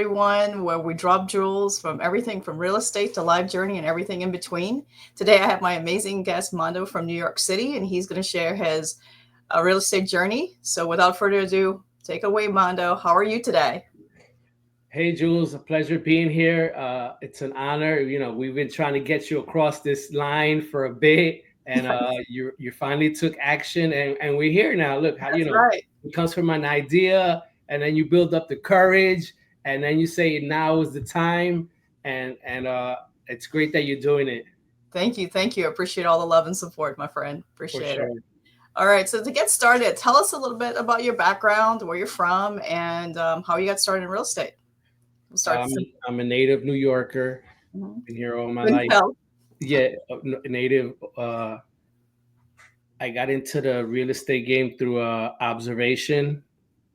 everyone, where we drop jewels from everything from real estate to life journey and everything in between. Today, I have my amazing guest, Mando from New York City, and he's going to share his real estate journey. So, without further ado, take it away, Mando. How are you today? Hey, Jules, a pleasure being here. It's an honor. We've been trying to get you across this line for a bit, and you finally took action, and we're here now. Look, how That's right. it comes from an idea, and then you build up the courage, and then you say now is the time, and it's great that you're doing it Thank you. Thank you. I appreciate all the love and support, my friend. for Appreciate it. sure. All right. So, to get started, tell us a little bit about your background, where you're from, and how you got started in real estate. We'll start Um, simple. I'm a native New Yorker. Mhm. Been here all my Couldn't life. tell. Yeah, native. I got into the real estate game through observation.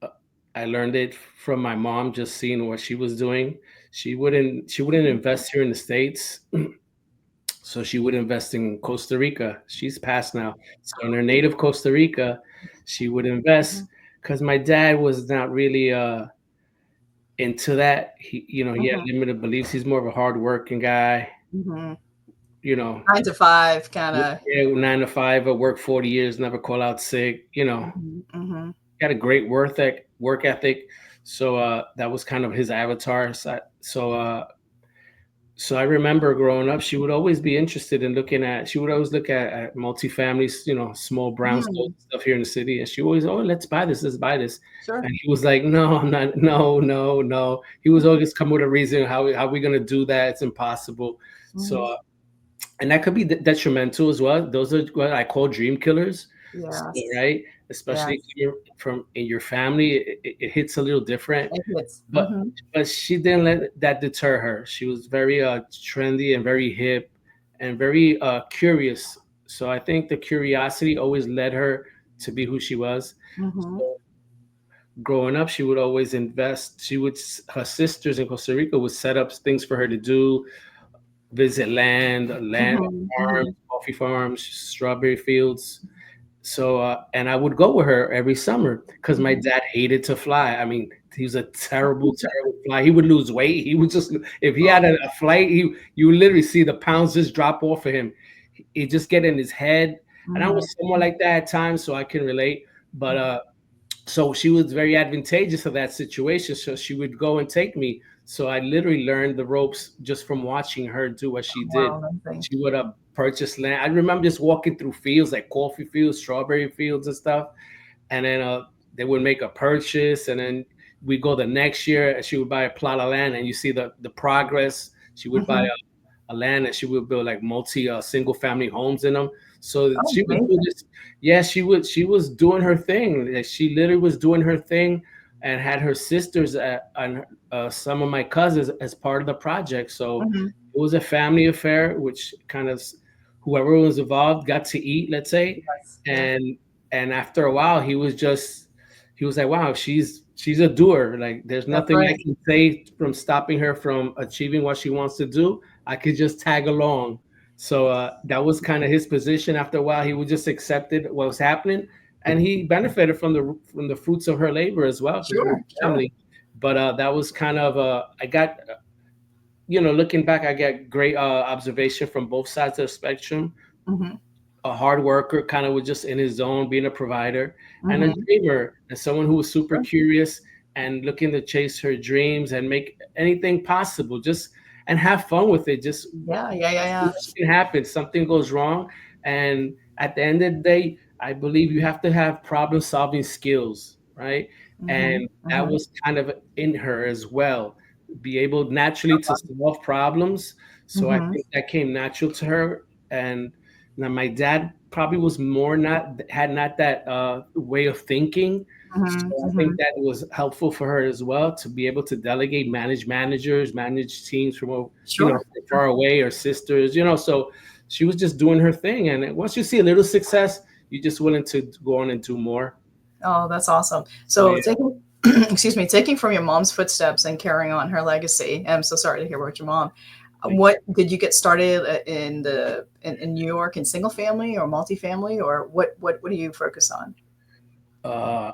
Uh, I learned it from my mom, just seeing what she was doing. She wouldn't invest here in the States, so she would invest in Costa Rica. She's passed now, so in her native Costa Rica, she would invest because my dad was not really into that. He had Mhm. limited beliefs. He's more of a hardworking guy. Mhm. You know, 9 to 5 kinda. yeah, 9 to 5. I worked 40 years, never call out sick. Mhm, mhm, Got a great work ethic. So that was kind of his avatar. So I remember growing up, she would always be interested in looking at. She would always look at multifamilies, small brownstones mhm. and stuff here in the city, and she always, oh, let's buy this, let's buy this. Sure. And he was like, no, I'm not, no, no, no. He was always come with a reason how we gonna do that. It's impossible. So Mhm. and that could be detrimental as well. Those are what I call dream killers. So, Yes. right? Especially if Yes. you're from in your family, it hits a little different. It hits. But Mhm. but she didn't let that deter her. She was very trendy and very hip and very curious. So I think the curiosity always led her to be who she was. Mhm. So growing up, she would always invest. Her sisters in Costa Rica would set up things for her to do, visit land Mhm. farms, Mhm. coffee farms, strawberry fields. So and I would go with her every summer because my Mhm. dad hated to fly. I mean, he was a terrible fly. He would lose weight. He would just if he had Oh. a flight, you would literally see the pounds just drop off of him. He just get in his head. And I Mhm. was somewhat like that at times, so I can relate. But so she was very advantageous of that situation. So she would go and take me. So I literally learned the ropes just from watching her do what she did. Wow, amazing. She would purchase land. I remember just walking through fields like coffee fields, strawberry fields, and stuff. And then they would make a purchase, and then we go the next year. And she would buy a plot of land, and you see the progress. She would buy Mhm. a land, and she would build like multi single family homes in them. So Oh, she would do amazing. this. Yeah, she was doing her thing. Like, she literally was doing her thing, and had her sisters and some of my cousins as part of the project. So Mhm. it was a family affair, which kind of whoever was involved got to eat, let's say, Yes. Yes. and after a while, he was like, wow, she's a doer. Like there's That's nothing I right. can say from stopping her from achieving what she wants to do. I could just tag along. So that was kind of his position. After a while, he would just accepted what was happening, and he benefited from the fruits of her labor as well because we're Sure. Sure. family. But that was kind of I got looking back, I get great observation from both sides of the spectrum. Mhm. A hard worker, kind of was just in his zone, being a provider, and a Mhm. dreamer, and someone who was super Sure. curious and looking to chase her dreams and make anything possible, just and have fun with it. Just Yeah. Yeah. Yeah. too Yeah. much can happen. Something goes wrong, and at the end of the day, I believe you have to have problem solving skills, right? Mhm. And that Mhm. was kind of in her as well, be able naturally to solve problems. So I Mhm. think that came natural to her. And now my dad probably was more not had not that way of thinking. So Mhm. I think Mhm. that was helpful for her as well to be able to delegate, manage managers, manage teams from Sure. far away, or sisters. So she was just doing her thing. And once you see a little success, you're just willing to go on and do more. Oh, that's awesome. So So yeah. taking, excuse me, taking from your mom's footsteps and carrying on her legacy. And I'm so sorry to hear about your mom. Thank What did you get started in New York in single family or multifamily, or what do you focus on? you.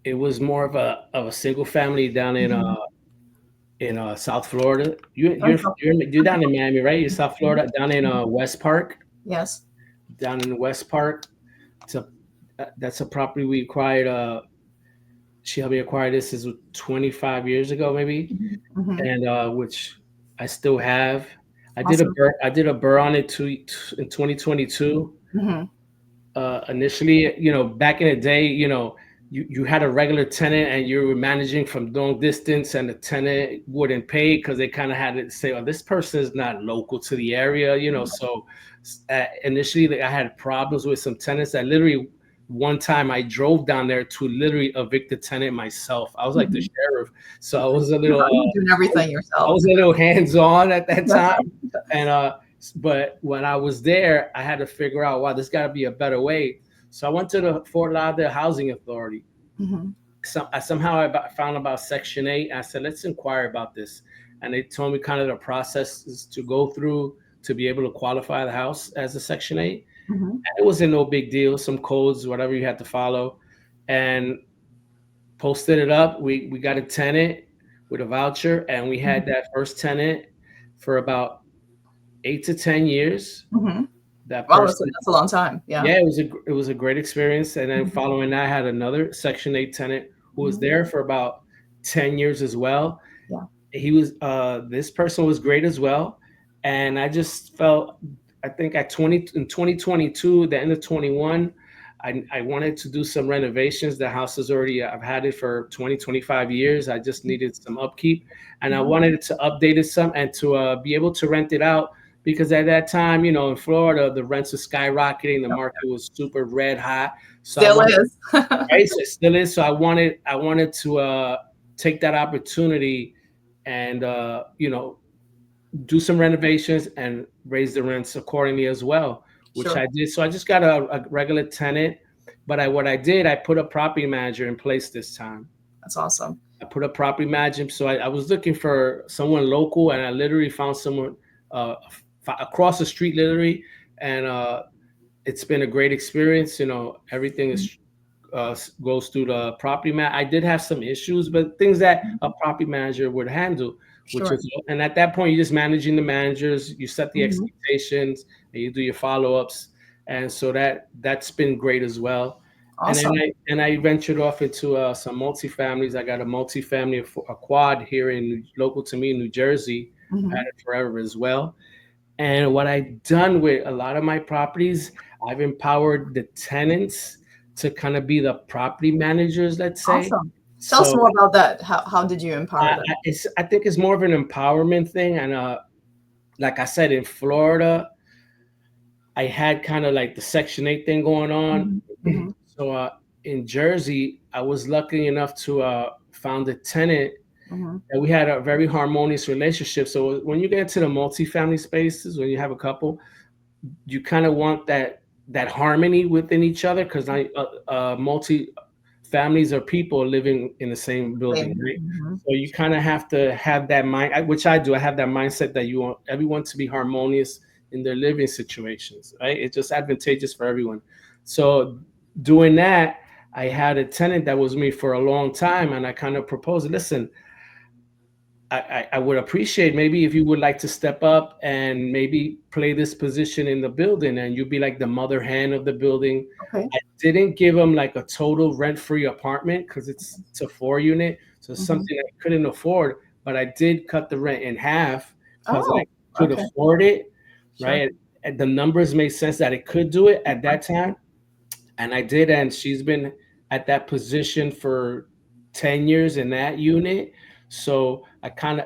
It was more of a single family down in Mhm. in South Florida. You Oh, you're you're down in Miami, right? You're South Florida, down in mhm. West Park, Yes. down in West Park. It's a That's a property we acquired. She helped me acquire this is 25 years ago, maybe, Mhm. Mhm. and which I still have. Awesome. I did a burr on it in 2022. Mhm. Initially, back in the day, you had a regular tenant and you were managing from long distance, and the tenant wouldn't pay because they kind of had to say, "Oh, this person is not local to the area," So initially, I had problems with some tenants that literally one time I drove down there to literally evict the tenant myself. I was like the Mhm. sheriff, so I was a little, You're doing everything I yourself. was a little hands on at that time, and but when I was there, I had to figure out, wow, there's got to be a better way. So I went to the Fort Lauderdale Housing Authority. Mhm. Somehow found about Section 8. I said, let's inquire about this. And they told me kind of the processes to go through to be able to qualify the house as a Section 8. Mhm. And it wasn't no big deal, some codes, whatever you had to follow. And posted it up. We got a tenant with a voucher, and we had Mhm. that first tenant for about 8 to 10 years. Mhm. That Wow, person, that's a long time. Yeah. yeah, it was a great experience. And then Mhm. following that, I had another Section 8 tenant who was Mhm. there for about 10 years as well. Yeah. He was This person was great as well, and I just felt, I think at 20 in 2022, the end of 21, I wanted to do some renovations. The house is already, I've had it for 20 25 years. I just needed some upkeep, and I Mhm. wanted to update it some and to be able to rent it out, because at that time, in Florida, the rents were skyrocketing, the Yep. market was super red hot. So I Still wanted, is. right, so it still is. So I wanted to take that opportunity and do some renovations and raise the rents accordingly as well, which Sure. I did. So I just got a regular tenant, but what I did, I put a property manager in place this time. That's awesome. I put a property manager. So I was looking for someone local, and I literally found someone across the street, literally, and it's been a great experience. Everything Mhm. is goes through the property man. I did have some issues, but things that a Mhm. property manager would handle, which Sure. is, and at that point, you're just managing the managers, you set the Mhm. expectations, and you do your follow ups, and so that's been great as well. And then Awesome. I ventured off into some multifamilies. I got a multifamily, a quad here in local to me in New Jersey. Had Mhm. it forever as well. And what I've done with a lot of my properties, I've empowered the tenants to kind of be the property managers, let's say. Awesome. Tell us So more about that. How did you empower them? I think it's more of an empowerment thing. And like I said, in Florida, I had kind of like the Section 8 thing going on. Mhm. Mhm. So in Jersey, I was lucky enough to found a tenant, Mhm. and we had a very harmonious relationship. So when you get into the multifamily spaces, when you have a couple, you kind of want that harmony within each other, because I multi families are people living in the same building, Same. right? Mhm. So you kind of have to have that which I do. I have that mindset that you want everyone to be harmonious in their living situations, right? It's just advantageous for everyone. So doing that, I had a tenant that was me for a long time, and I kind of proposed, listen, I would appreciate maybe if you would like to step up and maybe play this position in the building, and you'd be like the mother hen of the building. Okay. I didn't give him like a total rent-free apartment because it's a 4 unit, so it's Mhm. something I couldn't afford. But I did cut the rent in half because I Oh, could okay. afford it, Sure. right? And the numbers made sense that it could do it at that time, and I did. And she's been at that position for 10 years in that unit. So I kind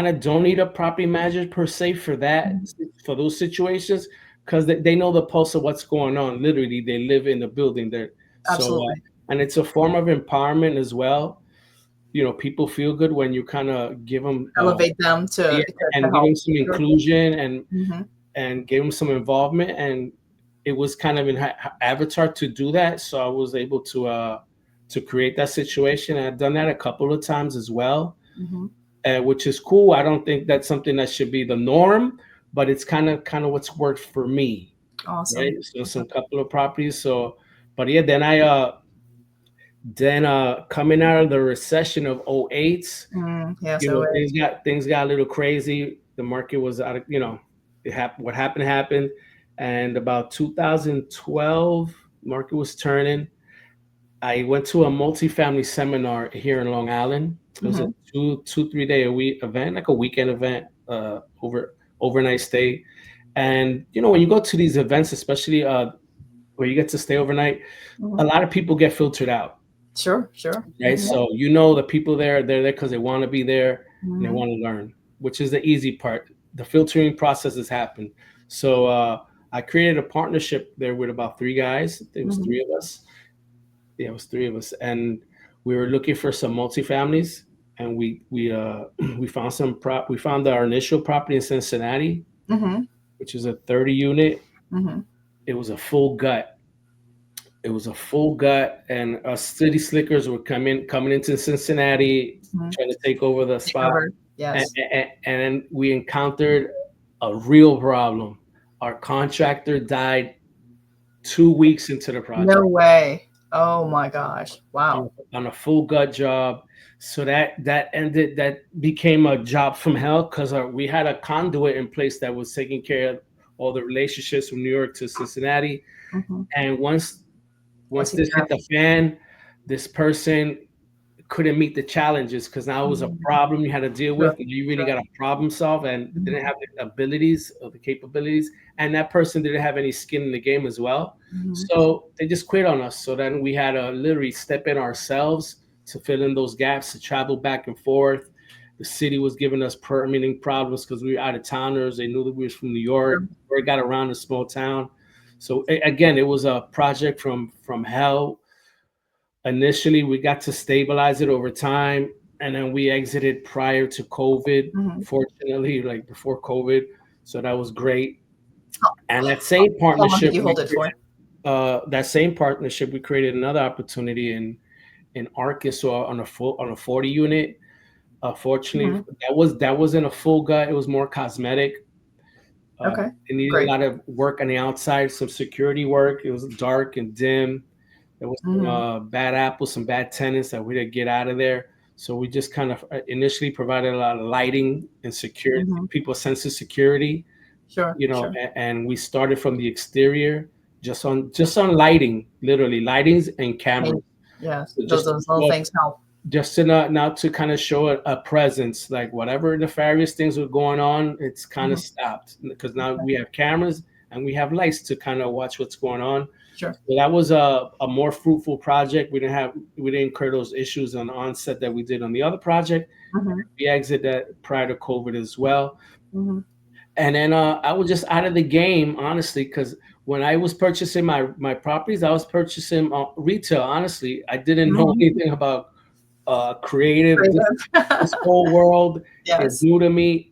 of don't need a property manager per se for that, Mhm. for those situations, because they know the pulse of what's going on. Literally, they live in the building there. So Absolutely. and it's a form of empowerment as well. People feel good when you kind of give them Elevate them yeah, to and give help. them some Sure. inclusion Mhm. and gave him some involvement, and it was kind of in avatar to do that, so I was able to create that situation. And I've done that a couple of times as well, Mhm. which is cool. I don't think that's something that should be the norm, but it's kind of what's worked for me, right? Awesome. So some couple of properties. So but yeah, then I Then coming out of the recession of '08, Yes, oh, things got a little crazy. The market was out of, what happened. And about 2012, market was turning. I went to a multifamily seminar here in Long Island. It was a mm-hmm, 3 day a week event, like a weekend event, overnight stay. And when you go to these events, especially where you get to stay overnight, hmm, a lot of people get filtered out, sure, sure. right? Mm-hmm, So the people there, they're there because they want to be there and they mm-hmm, want to learn, which is the easy part. The filtering process has happened. So I created a partnership there with about three guys. There was mm-hmm, three of us. Yeah, it was three of us, and we were looking for some multifamilies, and we we found we found our initial property in Cincinnati, mm-hmm, which is a 30 unit. mm-hmm, It was a full gut. It was a full gut, and us city slickers were coming into Cincinnati, mm-hmm. trying to take over the Take spot, over. and, Yes. and then we encountered a real problem. Our contractor died 2 weeks into the project No way. Oh my gosh. Wow. on a full gut job. So that became a job from hell because we had a conduit in place that was taking care of all the relationships from New York to Cincinnati. Mm-hmm. And once Once he this hit the fan, this person couldn't meet the challenges because now it was a mm-hmm. problem you had to deal Sure, with. And you really sure. got to problem solve, and didn't Mm-hmm. have the abilities or the capabilities. And that person didn't have any skin in the game as well. Mm-hmm. So they just quit on us. So then we had to literally step in ourselves to fill in those gaps, to travel back and forth. The city was giving us permitting problems because we were out of towners. They knew that we was from New Sure. York. We got around a small town. So again, it was a project from hell. Initially, we got to stabilize it over time, and then we exited prior to COVID, Mm-hmm. fortunately, like before COVID. So that was great. How, And how long did you hold it for? that same partnership, we created another opportunity in Arkansas on a 40 unit. Fortunately, Mm-hmm. that wasn't a full gut. It was more cosmetic. Okay. It needed a Great. lot of work on the outside, some security work. It was dark and dim. There was some Mm-hmm. bad apples, some bad tenants that we had to get out of there. So we just kind of initially provided a lot of lighting and security, Mm-hmm. people's sense of security, Sure, sure. and we started from the exterior, just on lighting, literally lightings and Paint. cameras. Yes. So Those little things help. just to not now to kind of show a presence, like whatever nefarious things were going on, it's kind Mm-hmm. of stopped because now Okay. we have cameras and we have lights to kind of watch what's going on. Sure. So that was a more fruitful project. We didn't incur those issues on onset that we did on the other project. Mm-hmm. We exited that prior to COVID as well. Mm-hmm. And then I was just out of the game, honestly, because when I was purchasing my properties, I was purchasing retail. Honestly, I didn't know Mm-hmm. anything about creative. Creative. This whole world is Yes. new to me.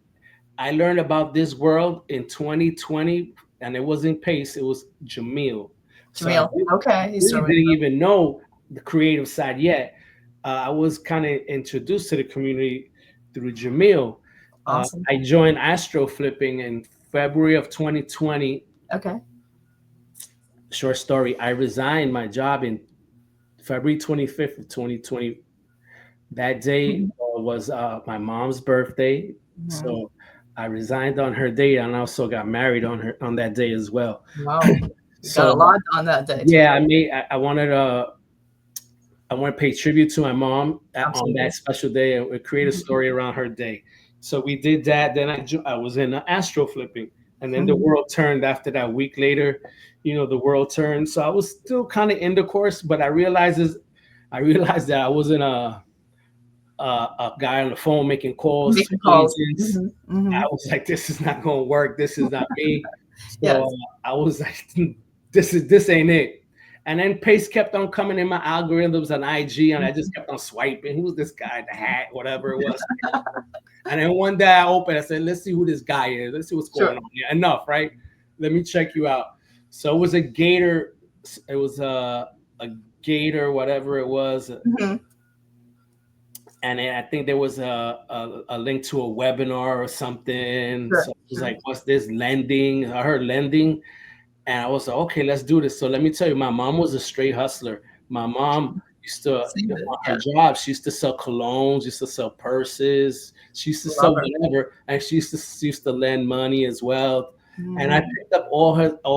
I learned about this world in 2020, and it wasn't Pace, it was Jamil. So I Jamil. Okay. He's really still didn't even know the creative side yet. I was kind of introduced to the community through Jamil. awesome. I joined Astro Flipping in February of 2020. Okay. Short story, I resigned my job in February 25th of 2020. That day Mm-hmm. was my mom's birthday, Mm-hmm. so I resigned on her day, and also got married on that day as well. Wow. You got a So lot on that day too. yeah, I want to pay tribute to my mom on that Absolutely. special day and create a Mm-hmm. story around her day. So we did that. Then I was in Astro Flipping, and then the Mm-hmm. world turned after that. Week later, the world turned. So I was still kind of in the course, but I realized that I wasn't a guy on the phone making calls to Making calls. agents. Mm-hmm. Mm-hmm. I was like, this is not going to work. This is not me. So Yes. I was like, this ain't it. And then Pace kept on coming in my algorithms on IG, and I Mm-hmm. just kept on swiping. Who's this guy? The hat, whatever it was. And then one day I opened. I said, let's see who this guy is. Let's see what's going Sure. on here. Enough, right? Let me check you out. So it was a Gator. It was a Gator, whatever it was, Mm-hmm. and I think there was a link to a webinar or something. Sure. So it was Sure. like, what's this lending? I heard lending, and I was like, okay, let's do this. So let me tell you, my mom was a straight hustler. My mom Used to Seen it. on her Yeah. job, she used to sell colognes, used to sell purses, she used to sell Love her. whatever, and she used to lend money as well. And I Mhm. picked up all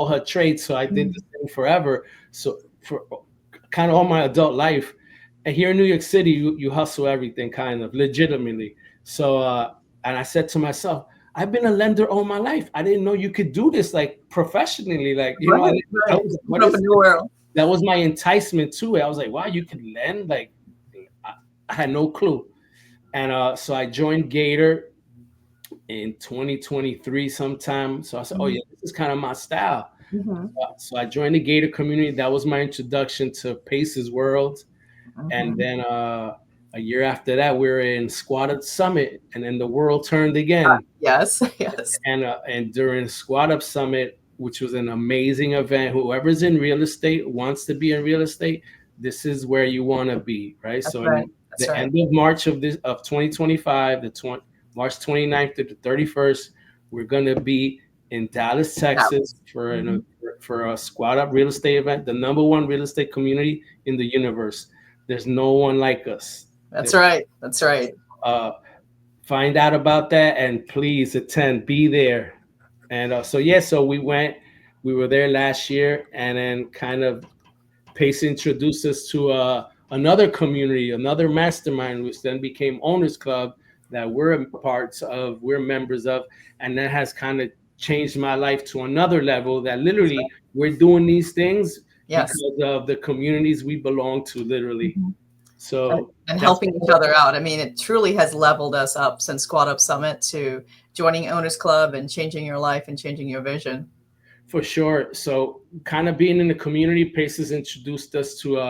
her trades, so I did the Mhm. same forever. So for kind of all my adult life, and here in New York City, you hustle everything kind of legitimately. So and I said to myself, I've been a lender all my life. I didn't know you could do this like professionally. Like, Right, I right. was like, what Open up is a new this? world. That was my enticement to it. I was like, wow, you can lend? Like, I, I had no clue. And so I joined Gator in 2023 sometime. So I said, oh, Mhm. yeah, this is kind of my style. Mhm. So I joined the Gator community. That was my introduction to Pace's World. And Mhm. then a year after that, we were in Squad Up Summit. And then the world turned again. Yes, yes. And during Squad Up Summit, which was an amazing event, whoever's in real estate wants to be in real estate. This is where you want to be, right? That's So right. in That's the right. end of March of 2025, March 29th to the 31st, we're gonna be in Dallas, That Texas was. for Mhm. a Squad Up real estate event, the number one real estate community in the universe. There's no one like us. That's right. That's right. Uh, find out about that and please attend, be there. And so yeah, so we were there last year, and then kind of Pace introduced us to another community, another mastermind, which then became Owners Club, that we're members of, and that has kind of changed my life to another level. That That's right. literally we're doing these things Yes. because of the communities we belong to, literally. Mhm. So And that's helping each other out. I mean, it truly has leveled us up since Squad Up Summit to joining Owners Club and changing your life and changing your vision. for sure. So kind of being in the community, Pace has introduced us to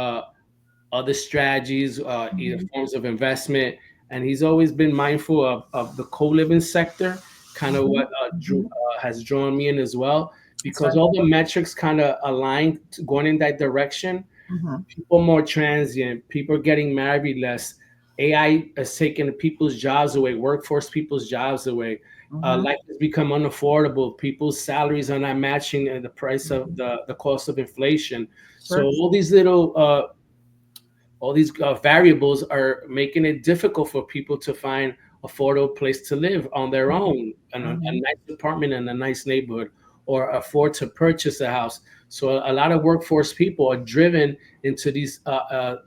other strategies, either Mhm. forms of investment. And he's always been mindful of the co-living sector, kind of Mhm. what Mhm. has drawn me in as well, That's because right. all the metrics kind of aligned to going in that direction. Mhm. People more transient, people are getting married less. AI is taking people's jobs away, workforce people's jobs away. Mhm. Life has become unaffordable. People's salaries are not matching the price of Mhm. the cost of inflation. So Sure. all these variables are making it difficult for people to find affordable place to live on their own, and a Mhm. nice apartment in a nice neighborhood, or afford to purchase a house. So a lot of workforce people are driven into these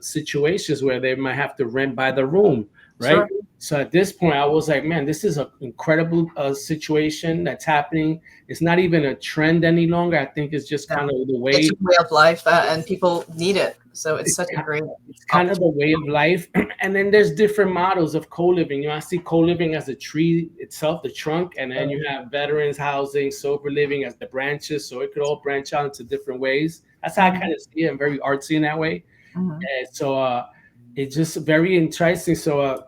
situations where they might have to rent by the room, right? Sure. So at this point, I was like, man, this is an incredible situation that's happening. It's not even a trend any longer. I think it's just Yeah. kind of the It's way a way of life, and people need it. So it's it's such a great it's kind of the opportunity. way of life. And then there's different models of co-living. I see co-living as a tree itself, the trunk, and then you have veterans housing, sober living as the branches. So it could all branch out into different ways. That's how I Mhm. kind of see it. I'm very artsy in that way. Mhm. And so it's just very interesting. So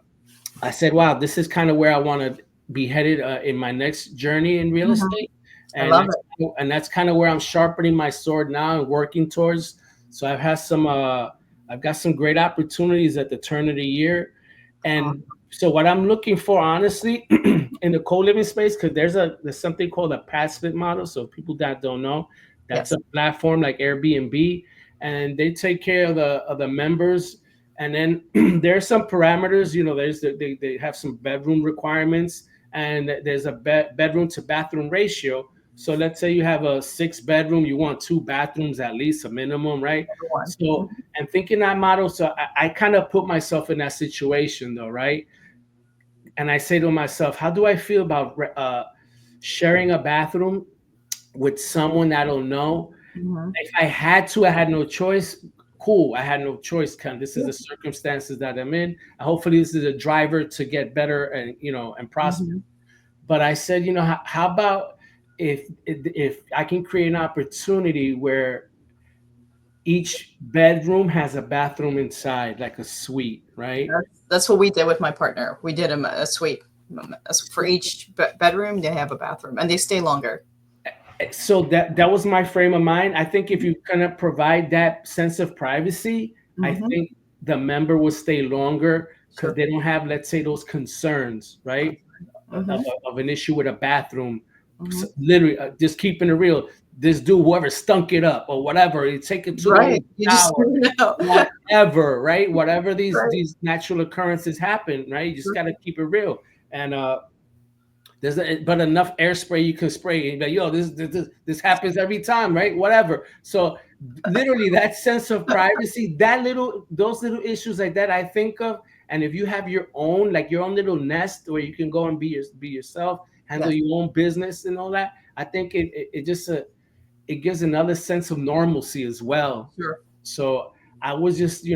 I said, wow, this is kind of where I want to be headed in my next journey in real Mhm. estate. I And love that's it. and that's kind of where I'm sharpening my sword now and working towards. So I've got some great opportunities at the turn of the year. And Awesome. so what I'm looking for, honestly, in the co-living space, because there's something called a pass split model. So people that don't know, that's Yes. a platform like Airbnb, and they take care of the members. And then there's some parameters. They have some bedroom requirements, and there's a bedroom to bathroom ratio. So let's say you have a 6 bedroom, you want 2 bathrooms at least, a minimum, right? Everyone. So Mhm. and thinking that model, so I kind of put myself in that situation though, right? And I say to myself, how do I feel about sharing a bathroom with someone I don't know? Mhm. If I had to, I had no choice. Cool, I had no choice. This is Yeah. the circumstances that I'm in. Hopefully, this is a driver to get better and prosper. Mhm. But I said, how about if I can create an opportunity where each bedroom has a bathroom inside, like a suite, right? That's what we did with my partner. We did a suite. For each bedroom. They have a bathroom, and they stay longer. So that was my frame of mind. I think if you kind of provide that sense of privacy, I Mhm. think the member will stay longer because Sure. they don't have, let's say, those concerns, right? Mhm. Of an issue with a bathroom. Mhm. Literally, just keeping it real. this dude, whoever stunk it up or whatever, you take it too long in Right. You the just shower, you know. whatever, right? Whatever Right. these natural occurrences happen, right? You just got to keep it real. And but enough air spray you can spray and be like, yo, this happens every time, right? Whatever. So literally that sense of privacy, those little issues like that I think of. And if you have your own, like your own little nest where you can go and be yourself, handle Yes. your own business and all that, I think it just it gives another sense of normalcy as well. Sure. So I was just,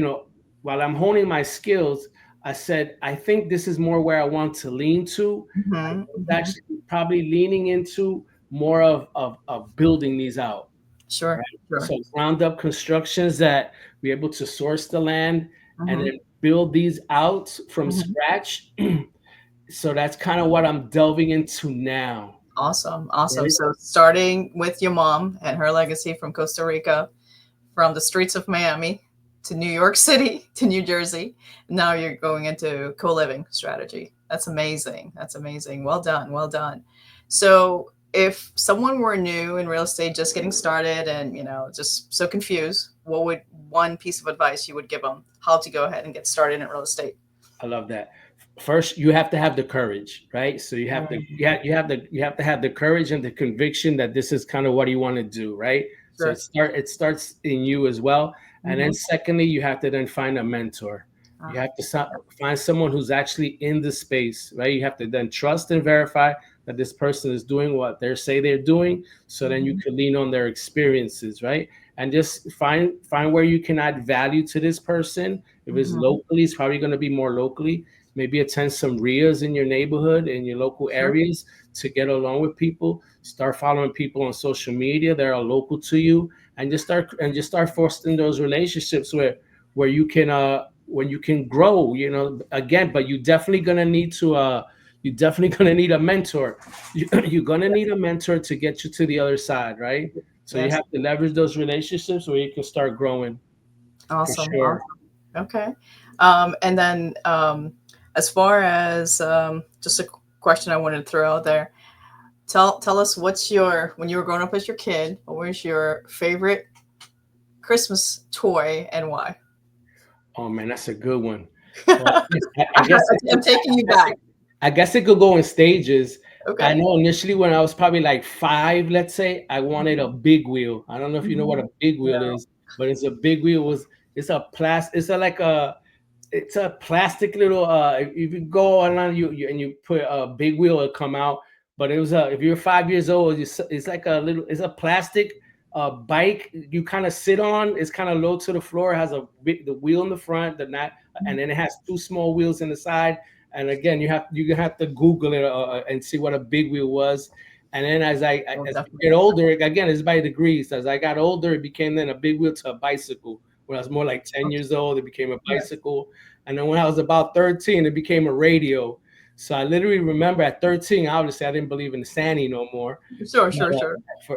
while I'm honing my skills, I said, I think this is more where I want to lean to. I Hmm. was Hmm. actually probably leaning into more of building these out, Sure. right? Sure. So ground up constructions that we're able to source the land and Hmm. then build these out from Hmm. scratch. So that's kind of what I'm delving into now. Awesome. Awesome. Right? So starting with your mom and her legacy from Costa Rica, from the streets of Miami to New York City to New Jersey. Now you're going into co-living strategy. That's amazing. That's amazing. Well done. Well done. So if someone were new in real estate, just getting started and, just so confused, what would one piece of advice you would give them how to go ahead and get started in real estate? I love that. First, you have to have the courage, right? So Mm, you have to have the courage and the conviction that this is kind of what you want to do, right? So sure. it starts in you as well. And then Hmm. secondly, you have to then find a mentor. You Ah, have to find someone who's actually in the space, right? You have to then trust and verify that this person is doing what they say they're doing, so then you mhm, can lean on their experiences, right? And just find where you can add value to this person. If it's mhm. locally, it's probably going to be more locally. Maybe attend some RIAs in your neighborhood, in your local Sure. areas to get along with people. Start following people on social media that are local to you, and just start fostering those relationships where you can when you can grow. Again, but you definitely gonna need a mentor. You're gonna need a mentor to get you to the other side, right? So you Yes. have to leverage those relationships where you can start growing for Awesome. sure. Awesome. Okay. And then, as far as just a question I wanted to throw out there, tell us what's your when you were growing up as your kid, what was your favorite Christmas toy and why? Oh man, that's a good one. Well, I guess I'm taking you back. I guess it could go in stages. I Okay. know initially when I was probably like 5, let's say, I wanted a big wheel. I don't know if you know what Mhm. a big wheel No. is, but it's a it's a plastic little if you go online and you put a big wheel, it'll come out. But it was if you're 5 years old, it's like it's a plastic bike you kind of sit on. It's kind of low to the floor. It has the wheel in the front, the not, and then it has two small wheels in the side. And again, you have to Google it and see what a big wheel was. And then We'll as you definitely get look that older, again, it's by degrees. As I got older, it became then a big wheel to a bicycle. When I was more like 10 up. years old, it became a Yes. bicycle. And then when I was about 13, it became a radio. So I literally remember at 13, obviously I didn't believe in Santa no more, Sure. but Sure. Sure.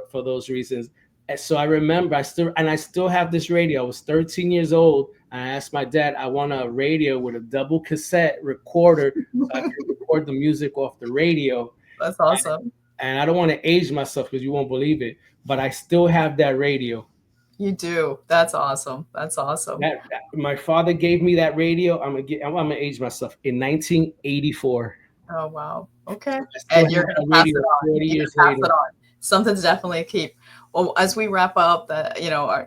for those reasons. And so I remember I still have this radio. I was 13 years old. And I asked my dad, I want a radio with a double cassette recorder so I can record the music off the radio. That's awesome. And I don't want to age myself because you won't believe it, but I still have that radio. You do. That's awesome. That's awesome. My father gave me that radio. I'm gonna age myself in 1984. Oh wow. Okay. I still And have you're gonna that pass radio it on. 40 You're years gonna pass later. it on. Something to definitely keep. Well, as we wrap up, that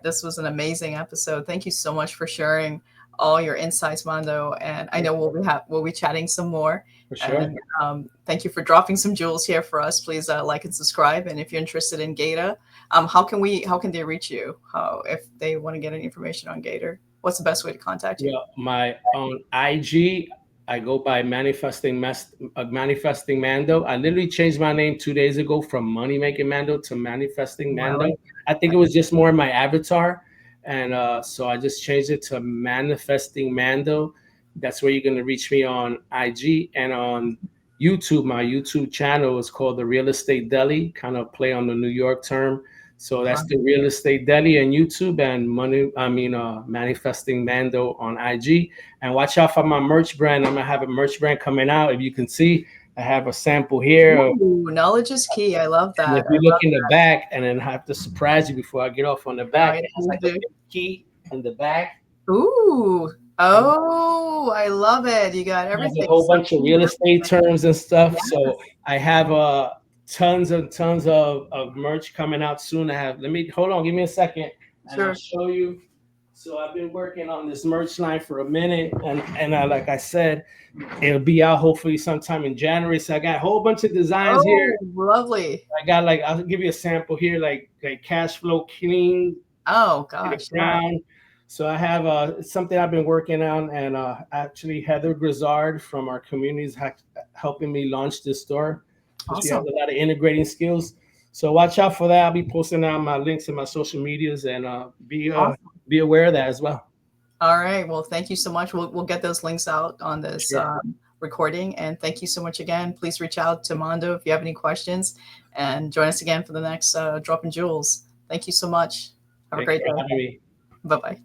this was an amazing episode. Thank you so much for sharing all your insights, Mando. And I know we'll be chatting some more. For sure. And thank you for dropping some jewels here for us. Please like and subscribe. And if you're interested in Gator, how can they reach you? How if they want to get any information on Gator? What's the best way to contact you? Well, my on IG, I go by Manifesting Mando. I literally changed my name 2 days ago from Money Making Mando to Manifesting Oh, I Mando. like I think it was just more my avatar, and so I just changed it to Manifesting Mando. That's where you're gonna reach me on IG and on YouTube. My YouTube channel is called the Real Estate Deli, kind of play on the New York term. So that's the Real Estate Deli on YouTube and Manifesting Mando on IG. And watch out for my merch brand. I'm gonna have a merch brand coming out. If you can see, I have a sample here. Ooh, knowledge is key. I love And that. if you look in the back, and then I have to surprise you before I get off on the All back, right, it has please like a do. big key in the back. Ooh. And Oh, I love it. You got has a everything. whole bunch of Something real and estate everything. terms and stuff. So Yes, I have tons and tons of merch coming out soon. I have, let me hold on, give me a second, and I'll sure. show you. So I've been working on this merch line for a minute, and like I said, it'll be out hopefully sometime in January. So I got a whole bunch of designs here. Oh, lovely. I got like, I'll give you a sample here, like cash flow king Oh, in the gosh. Yeah. crown. So I have something I've been working on, and actually Heather Grizzard from our communities helping me launch this store. So she has Awesome. a lot of integrating skills. So watch out for that. I'll be posting out my links in my social medias, and Awesome. be aware of that as well. All right. Well, thank you so much. We'll get those links out on this Sure. recording. And thank you so much again. Please reach out to Mando if you have any questions and join us again for the next Drop and Jewels. Thank you so much. Have a Thanks great for day. having me. Bye bye.